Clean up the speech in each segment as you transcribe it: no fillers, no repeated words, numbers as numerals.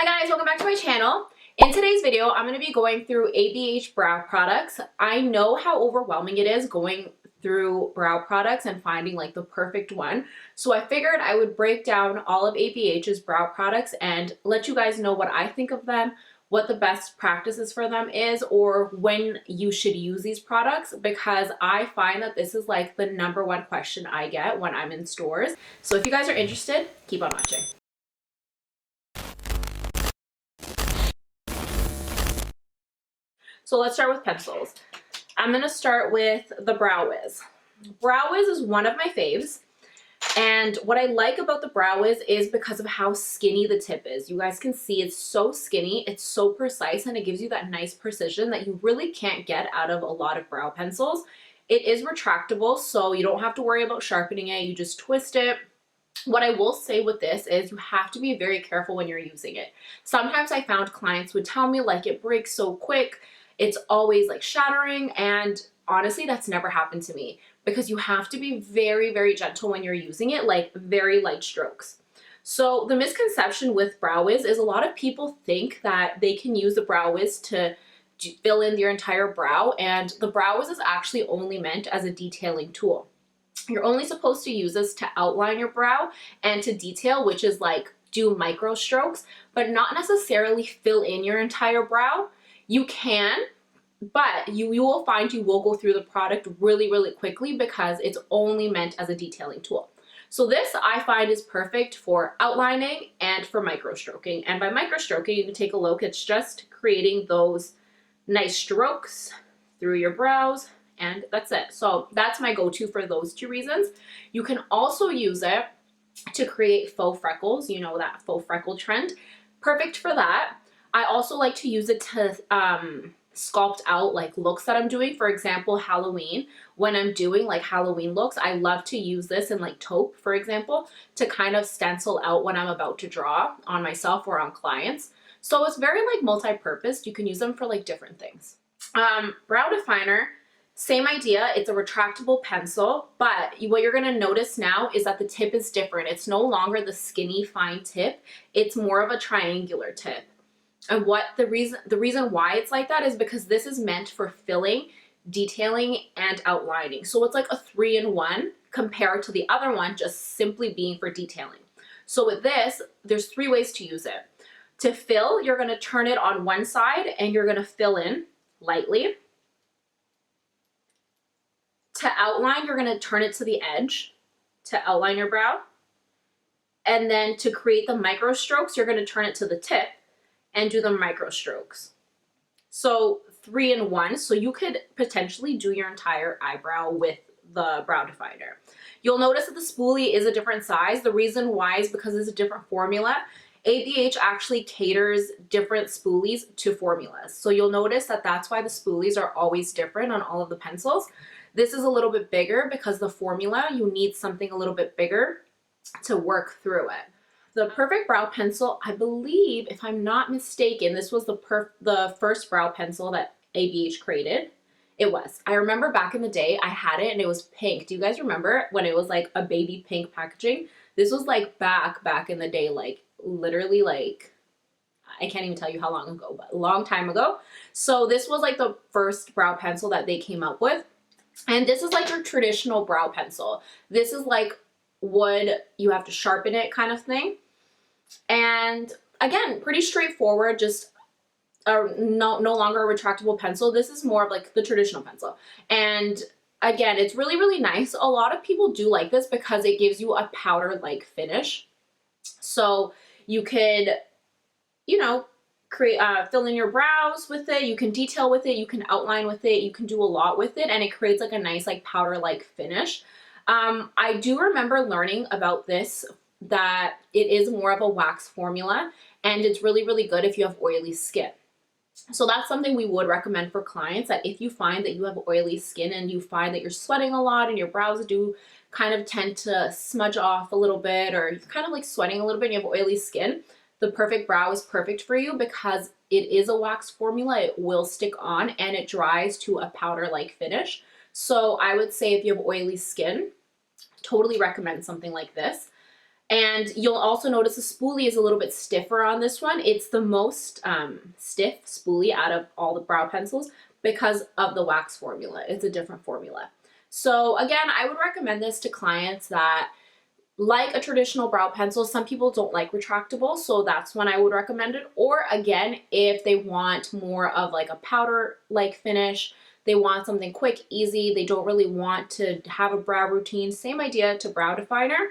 Hi guys, welcome back to my channel. In today's video, I'm going to be going through ABH brow products. I know how overwhelming it is going through brow products and finding like the perfect one. So I figured I would break down all of ABH's brow products and let you guys know what I think of them, what the best practices for them is, or when you should use these products, because I find that this is like the #1 question I get when I'm in stores. So if you guys are interested, keep on watching. So let's start with pencils. I'm going to start with the Brow Wiz. Brow Wiz is one of my faves. And what I like about the Brow Wiz is because of how skinny the tip is. You guys can see it's so skinny, it's so precise, and it gives you that nice precision that you really can't get out of a lot of brow pencils. It is retractable, so you don't have to worry about sharpening it. You just twist it. What I will say with this is you have to be very careful when you're using it. Sometimes I found clients would tell me like it breaks so quick, it's always like shattering, and honestly that's never happened to me because you have to be very, very gentle when you're using it, like very light strokes. So the misconception with Brow Wiz is a lot of people think that they can use the Brow Wiz to fill in your entire brow, and the Brow Wiz is actually only meant as a detailing tool. You're only supposed to use this to outline your brow and to detail, which is like do micro strokes, but not necessarily fill in your entire brow. You can, but you will find you will go through the product really, really quickly because it's only meant as a detailing tool. So this I find is perfect for outlining and for micro stroking. And by micro stroking, you can take a look, it's just creating those nice strokes through your brows, and that's it. So that's my go-to for those two reasons. You can also use it to create faux freckles, you know, that faux freckle trend. Perfect for that. I also like to use it to sculpt out like looks that I'm doing. For example, Halloween. When I'm doing like Halloween looks, I love to use this in like taupe, for example, to kind of stencil out what I'm about to draw on myself or on clients. So it's very like multi-purpose. You can use them for like different things. Brow definer. Same idea, it's a retractable pencil, but what you're gonna notice now is that the tip is different. It's no longer the skinny, fine tip. It's more of a triangular tip. And the reason why it's like that is because this is meant for filling, detailing, and outlining. So it's like a 3-in-1 compared to the other one just simply being for detailing. So with this, there's 3 ways to use it. To fill, you're gonna turn it on one side and you're gonna fill in lightly. To outline, you're going to turn it to the edge to outline your brow. And then to create the micro strokes, you're going to turn it to the tip and do the micro strokes. So 3-in-1. So you could potentially do your entire eyebrow with the brow definer. You'll notice that the spoolie is a different size. The reason why is because it's a different formula. ABH actually caters different spoolies to formulas. So you'll notice that that's why the spoolies are always different on all of the pencils. This is a little bit bigger because the formula, you need something a little bit bigger to work through it. The Perfect Brow Pencil, I believe, if I'm not mistaken, this was the first brow pencil that ABH created. It was. I remember back in the day, I had it and it was pink. Do you guys remember when it was like a baby pink packaging? This was like back in the day, like literally like, I can't even tell you how long ago, but a long time ago. So this was like the first brow pencil that they came up with. And this is like your traditional brow pencil. This is like wood, you have to sharpen it kind of thing. And again, pretty straightforward, just no longer a retractable pencil. This is more of like the traditional pencil. And again, it's really, really nice. A lot of people do like this because it gives you a powder-like finish. So you could, you know, fill in your brows with it, you can detail with it, you can outline with it, you can do a lot with it, and it creates like a nice like powder-like finish. I do remember learning about this, that it is more of a wax formula, and it's really, really good if you have oily skin. So that's something we would recommend for clients, that if you find that you have oily skin and you find that you're sweating a lot and your brows do kind of tend to smudge off a little bit, or you're kind of like sweating a little bit and you have oily skin, the Perfect Brow is perfect for you because it is a wax formula. It will stick on and it dries to a powder-like finish. So I would say if you have oily skin, totally recommend something like this. And you'll also notice the spoolie is a little bit stiffer on this one. It's the most stiff spoolie out of all the brow pencils because of the wax formula. It's a different formula. So again, I would recommend this to clients that like a traditional brow pencil. Some people don't like retractable, so that's when I would recommend it. Or again, if they want more of like a powder-like finish, they want something quick, easy, they don't really want to have a brow routine, same idea to brow definer.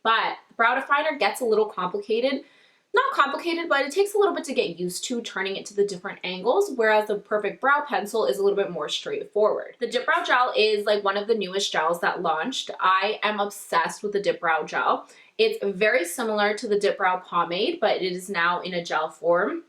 But brow definer gets a little complicated. Not complicated, but it takes a little bit to get used to turning it to the different angles, whereas the Perfect Brow Pencil is a little bit more straightforward. The Dipbrow Gel is like one of the newest gels that launched. I am obsessed with the Dipbrow Gel. It's very similar to the Dipbrow Pomade, but it is now in a gel form.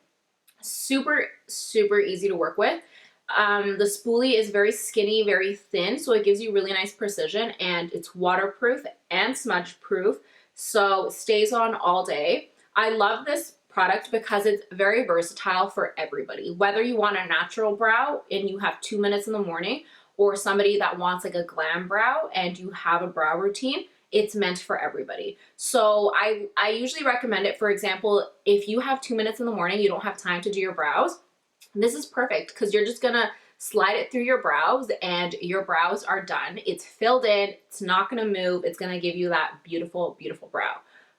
Super, super easy to work with. The spoolie is very skinny, very thin, so it gives you really nice precision, and it's waterproof and smudge proof, so it stays on all day. I love this product because it's very versatile for everybody. Whether you want a natural brow and you have 2 minutes in the morning, or somebody that wants like a glam brow and you have a brow routine, it's meant for everybody. So I usually recommend it. For example, if you have 2 minutes in the morning, you don't have time to do your brows, this is perfect because you're just gonna slide it through your brows and your brows are done. It's filled in, it's not gonna move, it's gonna give you that beautiful, beautiful brow.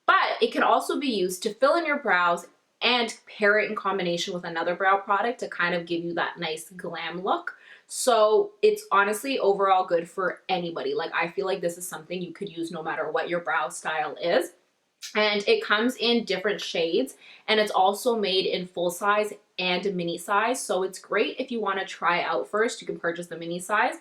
But it can also be used to fill in your brows and pair it in combination with another brow product to kind of give you that nice glam look. So it's honestly overall good for anybody. Like, I feel like this is something you could use no matter what your brow style is. And it comes in different shades, and it's also made in full size and mini size. So it's great if you want to try out first. You can purchase the mini size.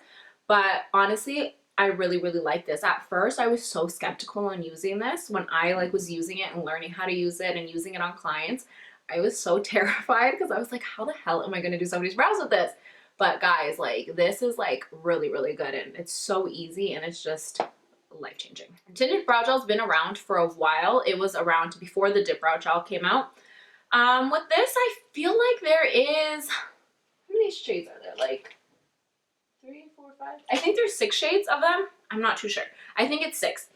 But honestly, I really, really like this. At first, I was so skeptical on using this. When I was using it and learning how to use it and using it on clients, I was so terrified because I was like, how the hell am I going to do somebody's brows with this? But guys, like, this is like really, really good, and it's so easy, and it's just life-changing. Tinted Brow Gel's been around for a while. It was around before the Dipbrow Gel came out. With this, I feel like there is, how many shades are there? Like 3, 4, 5? I think there's 6 shades of them. I'm not too sure. I think it's 6.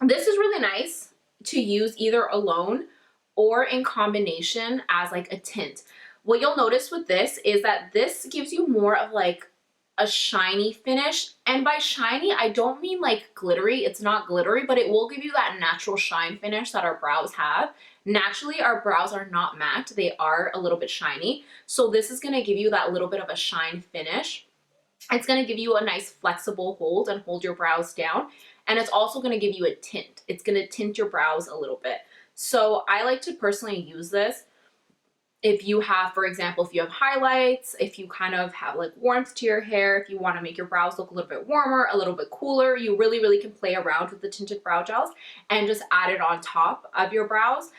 This is really nice to use either alone or in combination as like a tint. What you'll notice with this is that this gives you more of like a shiny finish, and by shiny I don't mean like glittery. It's not glittery, but it will give you that natural shine finish that our brows have. Naturally, our brows are not matte, they are a little bit shiny, so this is going to give you that little bit of a shine finish. It's going to give you a nice flexible hold and hold your brows down, and it's also going to give you a tint. It's going to tint your brows a little bit. So I like to personally use this if you have, for example, if you have highlights, if you kind of have like warmth to your hair, if you want to make your brows look a little bit warmer, a little bit cooler, you really, really can play around with the tinted brow gels and just add it on top of your brows.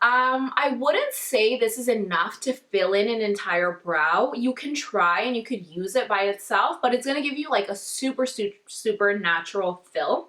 I wouldn't say this is enough to fill in an entire brow. You can try and you could use it by itself, but it's going to give you like a super, super, super natural fill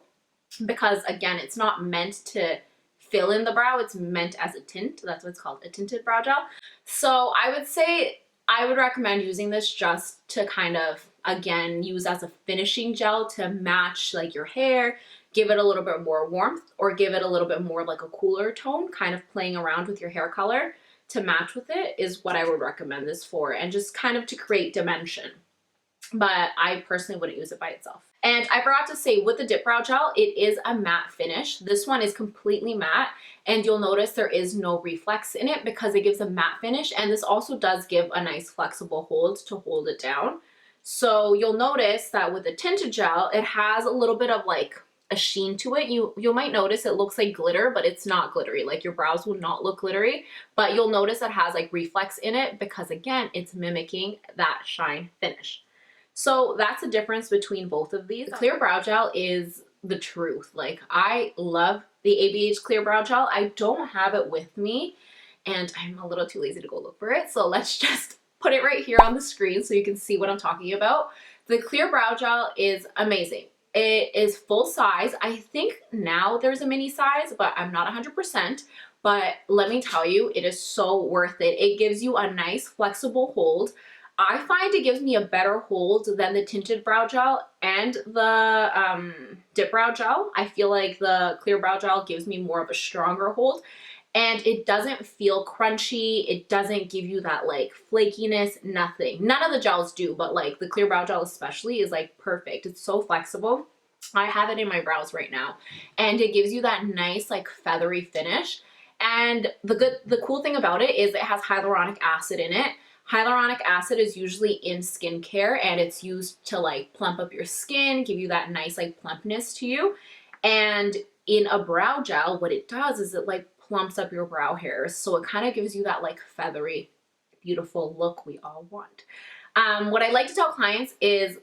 because, again, it's not meant to fill in the brow, it's meant as a tint. That's what it's called, a tinted brow gel. So I would say I would recommend using this just to kind of, again, use as a finishing gel to match like your hair, give it a little bit more warmth, or give it a little bit more like a cooler tone, kind of playing around with your hair color to match with it is what I would recommend this for, and just kind of to create dimension. But I personally wouldn't use it by itself. And I forgot to say, with the Dipbrow Gel, it is a matte finish. This one is completely matte, and you'll notice there is no reflex in it because it gives a matte finish, and this also does give a nice flexible hold to hold it down. So you'll notice that with the tinted gel, it has a little bit of like a sheen to it. You might notice it looks like glitter, but it's not glittery. Like, your brows will not look glittery, but you'll notice it has like reflex in it because, again, it's mimicking that shine finish. So that's the difference between both of these. The Clear Brow Gel is the truth. Like, I love the ABH Clear Brow Gel. I don't have it with me, and I'm a little too lazy to go look for it. So let's just put it right here on the screen so you can see what I'm talking about. The Clear Brow Gel is amazing. It is full size. I think now there's a mini size, but I'm not 100%. But let me tell you, it is so worth it. It gives you a nice flexible hold. I find it gives me a better hold than the Tinted Brow Gel and the Dipbrow Gel. I feel like the Clear Brow Gel gives me more of a stronger hold, and it doesn't feel crunchy. It doesn't give you that like flakiness, nothing. None of the gels do, but like the Clear Brow Gel especially is like perfect. It's so flexible. I have it in my brows right now, and it gives you that nice like feathery finish. And the cool thing about it is it has hyaluronic acid in it. Hyaluronic acid is usually in skincare, and it's used to like plump up your skin, give you that nice like plumpness to you. And in a brow gel, what it does is it like plumps up your brow hairs, so it kind of gives you that like feathery, beautiful look we all want. What I like to tell clients is,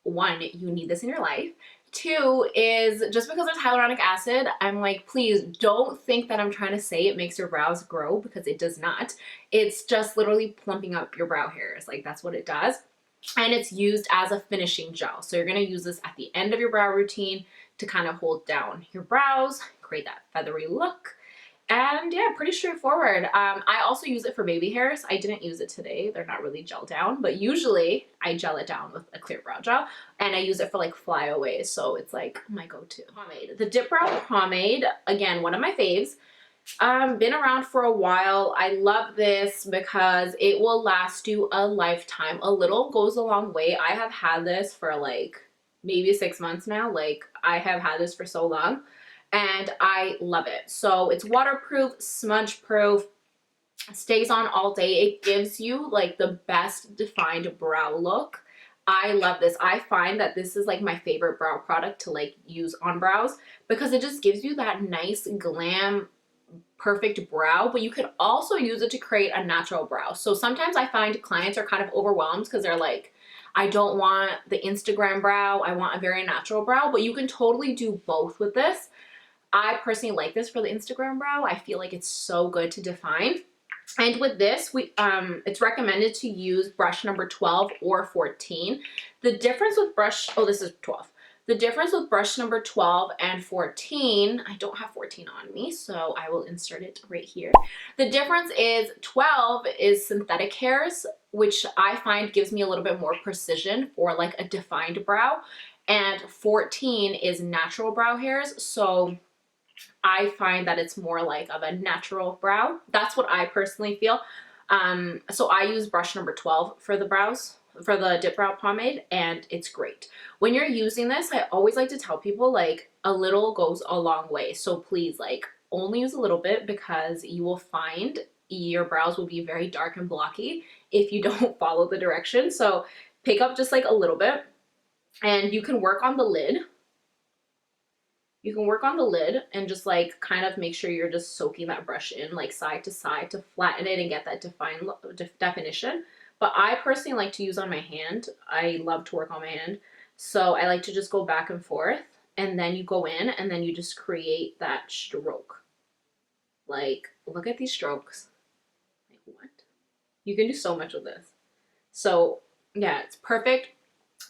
one, you need this in your life. Two is, just because there's hyaluronic acid, I'm like, please don't think that I'm trying to say it makes your brows grow, because it does not. It's just literally plumping up your brow hairs. Like, that's what it does. And it's used as a finishing gel. So you're going to use this at the end of your brow routine to kind of hold down your brows, create that feathery look. And yeah, pretty straightforward. I also use it for baby hairs. I didn't use it today. They're not really gel down, but usually I gel it down with a Clear Brow Gel, and I use it for like flyaways. So it's like my go-to. Pomade. The Dipbrow pomade, again, one of my faves. Been around for a while. I love this because it will last you a lifetime. A little goes a long way. I have had this for like maybe 6 months now. Like, I have had this for so long, and I love it. So it's waterproof, smudge proof, stays on all day. It gives you like the best defined brow look. I love this. I find that this is like my favorite brow product to like use on brows, because it just gives you that nice glam, perfect brow, but you could also use it to create a natural brow. So sometimes I find clients are kind of overwhelmed because they're like, I don't want the Instagram brow, I want a very natural brow, but you can totally do both with this. I personally like this for the Instagram brow. I feel like it's so good to define. And with this, it's recommended to use brush number 12 or 14. The difference with this is 12. The difference with brush number 12 and 14, I don't have 14 on me, so I will insert it right here. The difference is 12 is synthetic hairs, which I find gives me a little bit more precision for like a defined brow. And 14 is natural brow hairs, so I find that it's more like of a natural brow. That's what I personally feel. So I use brush number 12 for the brows, for the Dipbrow pomade, and it's great. When you're using this, I always like to tell people like a little goes a long way. So please like only use a little bit, because you will find your brows will be very dark and blocky if you don't follow the directions. So pick up just like a little bit, and you can work on the lid. You can work on the lid and just like kind of make sure you're just soaking that brush in like side to side to flatten it and get that definition. But I personally like to use on my hand. I love to work on my hand. So I like to just go back and forth, and then you go in and then you just create that stroke. Like, look at these strokes. Like, what? You can do so much with this. So yeah, it's perfect.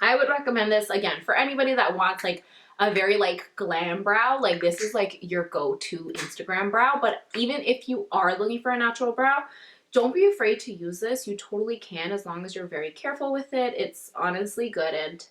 I would recommend this again for anybody that wants like a very like glam brow. Like, this is like your go-to Instagram brow. But even if you are looking for a natural brow, don't be afraid to use this. You totally can, as long as you're very careful with it. It's honestly good, and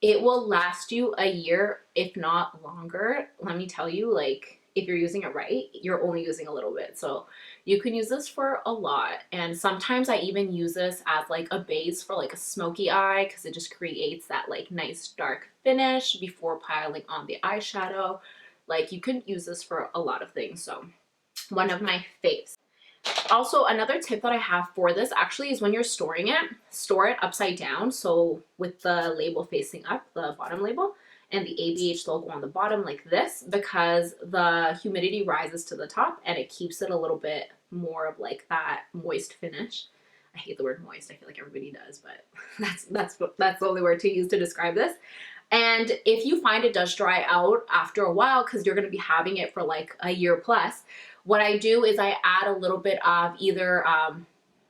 it will last you a year, if not longer. Let me tell you, like, if you're using it right, you're only using a little bit. So you can use this for a lot. And sometimes I even use this as like a base for like a smoky eye, because it just creates that like nice dark finish before piling on the eyeshadow. Like, you can use this for a lot of things. So one of my faves. Also, another tip that I have for this actually is when you're storing it, store it upside down. So with the label facing up, the bottom label, and the ABH logo on the bottom like this, because the humidity rises to the top and it keeps it a little bit more of like that moist finish. I hate the word moist. I feel like everybody does, but that's the only word to use to describe this. And if you find it does dry out after a while, because you're going to be having it for like a year plus, what I do is I add a little bit of either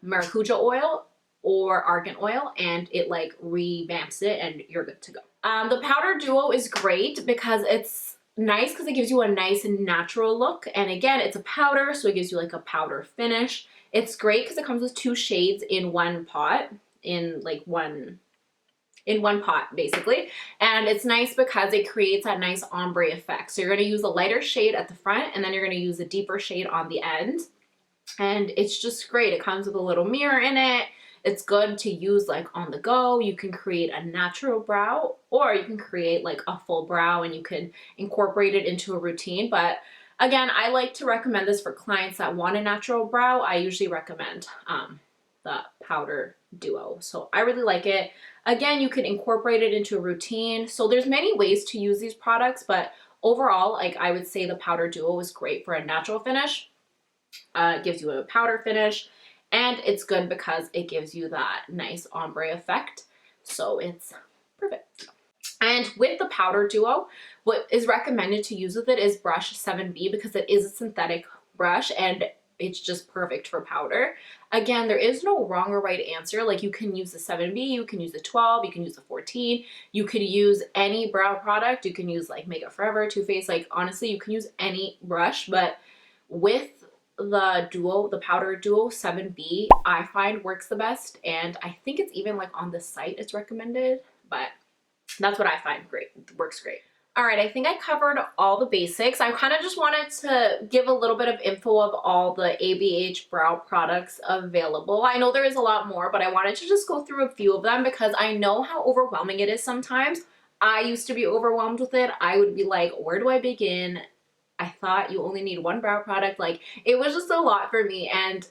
maracuja oil or argan oil, and it like revamps it, and you're good to go. The powder duo is great because it's nice, because it gives you a nice and natural look. And again, it's a powder, so it gives you like a powder finish. It's great because it comes with 2 shades in one pot. in like one pot basically. And it's nice because it creates that nice ombre effect. So you're going to use a lighter shade at the front, and then you're going to use a deeper shade on the end. And it's just great. It comes with a little mirror in it. It's good to use like on the go. You can create a natural brow, or you can create like a full brow and you can incorporate it into a routine. But again, I like to recommend this for clients that want a natural brow. I usually recommend the powder duo. So I really like it. Again, you can incorporate it into a routine. So there's many ways to use these products, but overall, like I would say the powder duo is great for a natural finish. It gives you a powder finish, and it's good because it gives you that nice ombre effect. So it's perfect. And with the powder duo, what is recommended to use with it is brush 7B, because it is a synthetic brush and it's just perfect for powder. Again, there is no wrong or right answer. Like you can use the 7B, you can use the 12, you can use the 14, you could use any brow product. You can use like Makeup Forever, Too Faced, like honestly, you can use any brush, but with the duo, the powder duo 7B, I find works the best. And I think it's even like on the site it's recommended, but that's what I find great. It works great. All right, I think I covered all the basics. I kind of just wanted to give a little bit of info of all the ABH brow products available. I know there is a lot more, but I wanted to just go through a few of them because I know how overwhelming it is sometimes. I used to be overwhelmed with it. I would be like, where do I begin? I thought you only need one brow product. Like it was just a lot for me. And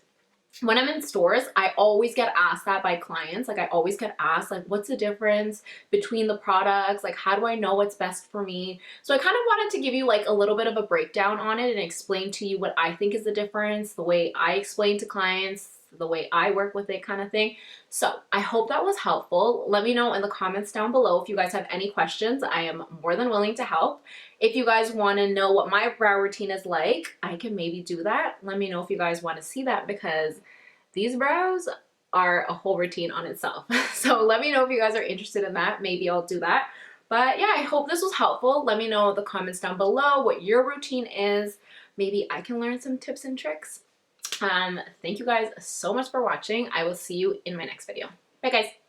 when I'm in stores, I always get asked that by clients. Like I always get asked like, what's the difference between the products? Like, how do I know what's best for me? So I kind of wanted to give you like a little bit of a breakdown on it and explain to you what I think is the difference, the way I explain to clients, the way I work with it kind of thing. So I hope that was helpful. Let me know in the comments down below if you guys have any questions. I am more than willing to help. If you guys want to know what my brow routine is like, I can maybe do that. Let me know if you guys want to see that, because these brows are a whole routine on itself. So let me know if you guys are interested in that. Maybe I'll do that. But yeah, I hope this was helpful. Let me know in the comments down below what your routine is. Maybe I can learn some tips and tricks. Thank you guys so much for watching. I will see you in my next video. Bye guys.